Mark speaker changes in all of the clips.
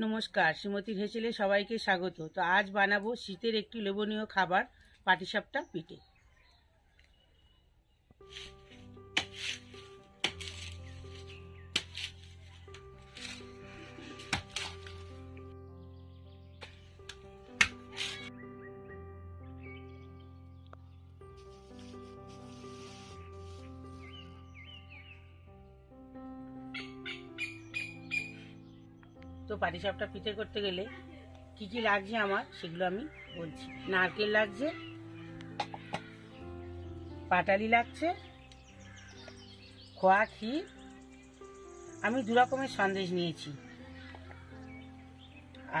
Speaker 1: নমস্কার, শ্রীমতীর হেসেলে সবাইকে স্বাগত। তো আজ বানাবো শীতের একটি লোভনীয় খাবার, পাটিসাপটা পিঠে। তো পাটিসাপটা পিঠে করতে গেলে কি কি লাগছে আমার সেগুলো আমি বলছি। নারকেল লাগছে, পাটালি লাগছে, খোয়া ক্ষীর, আমি দু রকমের সন্দেশ নিয়েছি,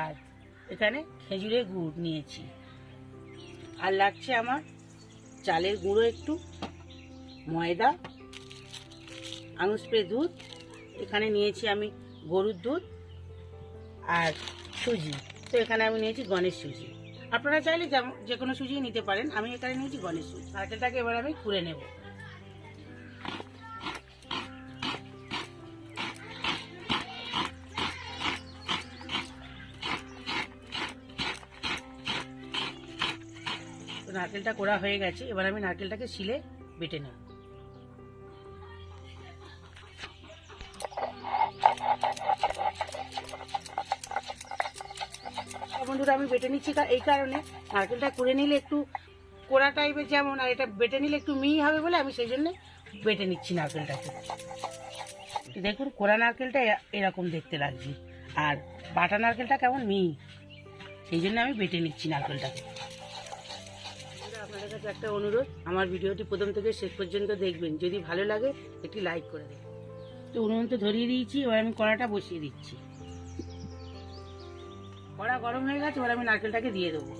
Speaker 1: আর এখানে খেজুরের গুড় নিয়েছি, আর লাগছে আমার চালের গুঁড়ো একটু, ময়দা, আঙুর স্প্রে দুধ, এখানে নিয়েছি আমি গরুর দুধ, আর সুজি। তো এখানে আমি নিয়েছি গণেশ সুজি। আপনারা চাইলে যে কোনো সুজি নিতে পারেন, আমি এখানে নিয়েছি গণেশ সুজি। নারকেলটাকে এবার আমি কুড়ে নেব। তো নারকেলটা কোড়া হয়ে গেছে, এবার আমি নারকেলটাকে শিলে বেটে নেব। বন্ধুরা, আমি বেটে নিচ্ছি এই কারণে, নারকেলটা কুড়ে নিলে একটু কোড়া টাইপের যেমন, আর এটা বেটে নিলে একটু মিহি হবে বলে আমি সেই জন্য বেটে নিচ্ছি নারকেলটাকে। দেখুন, কোড়া নারকেলটা এরকম দেখতে লাগছে, আর বাটা নারকেলটা কেমন মিহি, সেই জন্য আমি বেটে নিচ্ছি নারকেলটাকে। আপনাদের কাছে একটা অনুরোধ, আমার ভিডিওটি প্রথম থেকে শেষ পর্যন্ত দেখবেন, যদি ভালো লাগে একটি লাইক করে দেবেন। তো উনুন তো ধরিয়ে দিয়েছি, এবার আমি কড়াটা বসিয়ে দিচ্ছি। কড়া গরম হয়ে গেছে, এবার আমি নারকেলটাকে দিয়ে দেবো।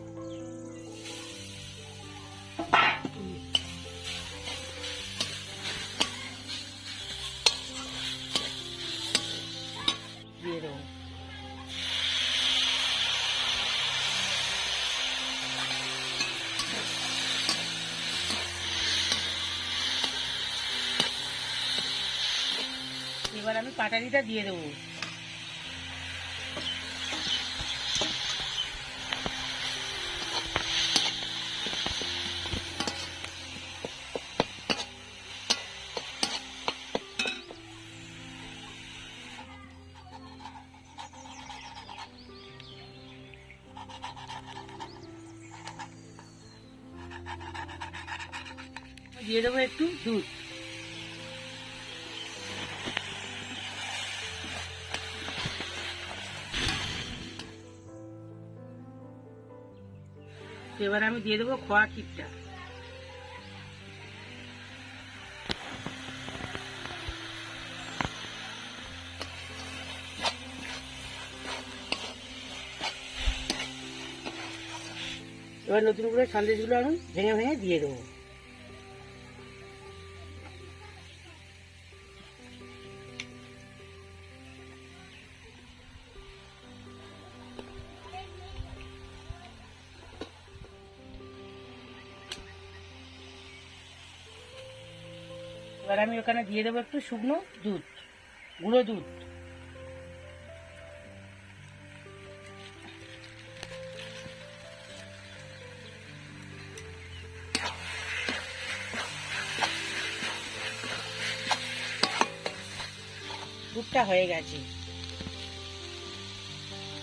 Speaker 1: দিয়ে দেবো। এবার আমি পাটালিটা দিয়ে দেবো। দিয়ে দেবো একটু দুধ। এবার আমি দিয়ে দেবো খোয়া ক্ষীরটা। এবার নতুন করে সন্দেশগুলো আমি ভেঙে ভেঙে দিয়ে দেবো। এবার আমি ওখানে দিয়ে দেবো একটু শুকনো দুধ, গুঁড়ো দুধ। পুরটা হয়ে গেছে,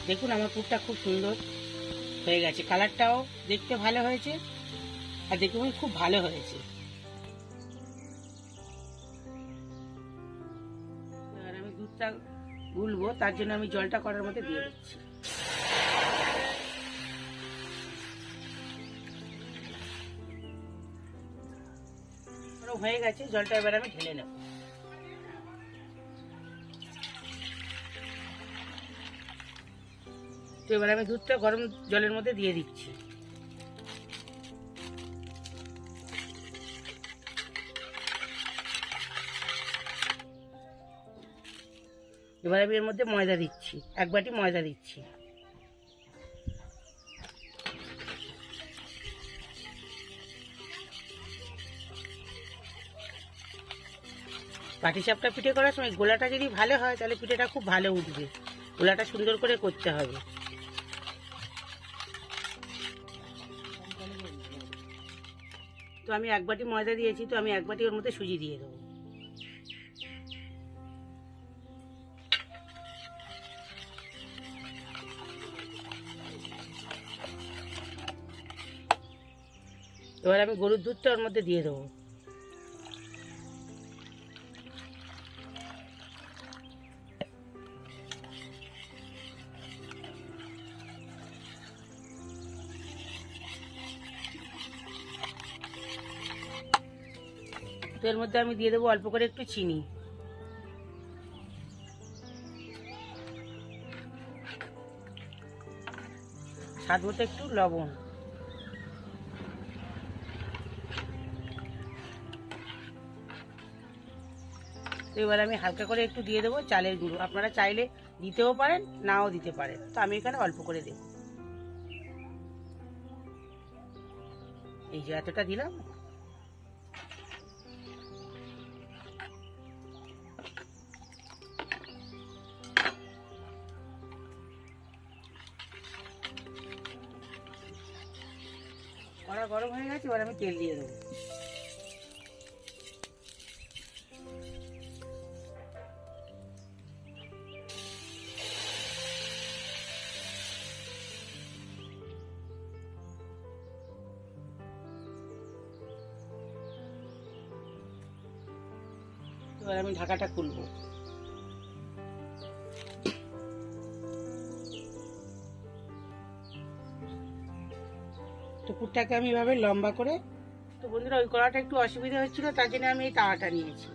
Speaker 1: দেখুন আমার পুরটা খুব সুন্দর হয়ে গেছে, কালারটাও দেখতে ভালো হয়েছে, আর দেখুন খুব ভালো হয়েছে। এবার আমি দুধটা গুলবো, তার জন্য আমি জলটা করার মধ্যে দিয়ে দিচ্ছি। হয়ে গেছে জলটা, এবার আমি ঢেলে নেব। তো এবার আমি দুধটা গরম জলের মধ্যে দিয়ে দিচ্ছি। এবার আমি এর মধ্যে ময়দা দিচ্ছি, এক বাটি ময়দা দিচ্ছি। পাটিসাপটা পিঠে করার সময় গোলাটা যদি ভালো হয় তাহলে পিঠেটা খুব ভালো উঠবে, গোলাটা সুন্দর করে করতে হবে। তো আমি 1 বাটি ময়দা দিয়েছি, তো আমি 1 বাটি ওর মধ্যে সুজি দিয়ে দেবো। এবার আমি গরুর দুধটা ওর মধ্যে দিয়ে দেবো। তো এর মধ্যে আমি দিয়ে দেবো অল্প করে একটু চিনি। স্বাদ মতো একটু লবণ। তো এবার আমি হালকা করে একটু দিয়ে দেবো চালের গুঁড়ো। আপনারা চাইলে দিতেও পারেন, নাও দিতে পারেন, তো আমি এখানে অল্প করে দেব। এই যে এতটা দিলাম। কড়া গরম হয়ে গেছে, এবার আমি তেল দিয়ে দেবো। এবার আমি ঢাকাটা খুলবো। তো পুরটাকে আমি এভাবে লম্বা করে, তো বন্ধুরা ওই কড়াটা একটু অসুবিধা হচ্ছিল, তার জন্য আমি এই তাওয়াটা নিয়েছি।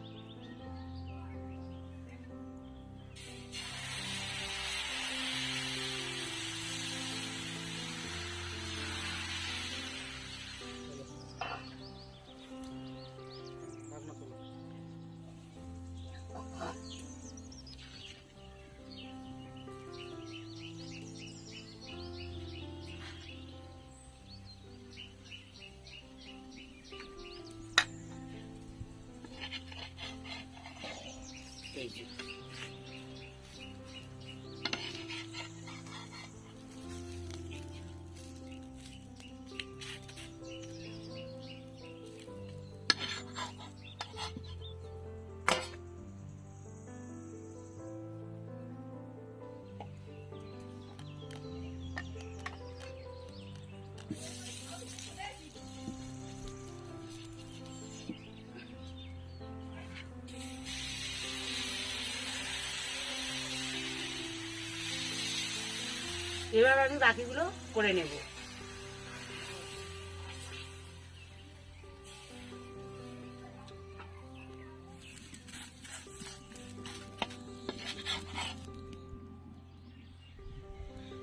Speaker 1: এই যে এবার আমি বাকিগুলো করে নেব।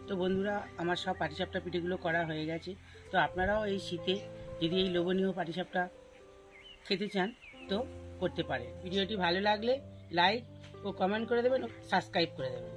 Speaker 1: তো বন্ধুরা আমার সব পাটিসাপটা পিঠেগুলো করা হয়ে গেছে। তো আপনারাও এই শীতে যদি এই লোভনীয় পাটিসাপটা খেতে চান তো করতে পারেন। ভিডিওটি ভালো লাগলে লাইক ও কমেন্ট করে দেবেন ও সাবস্ক্রাইব করে দেবেন।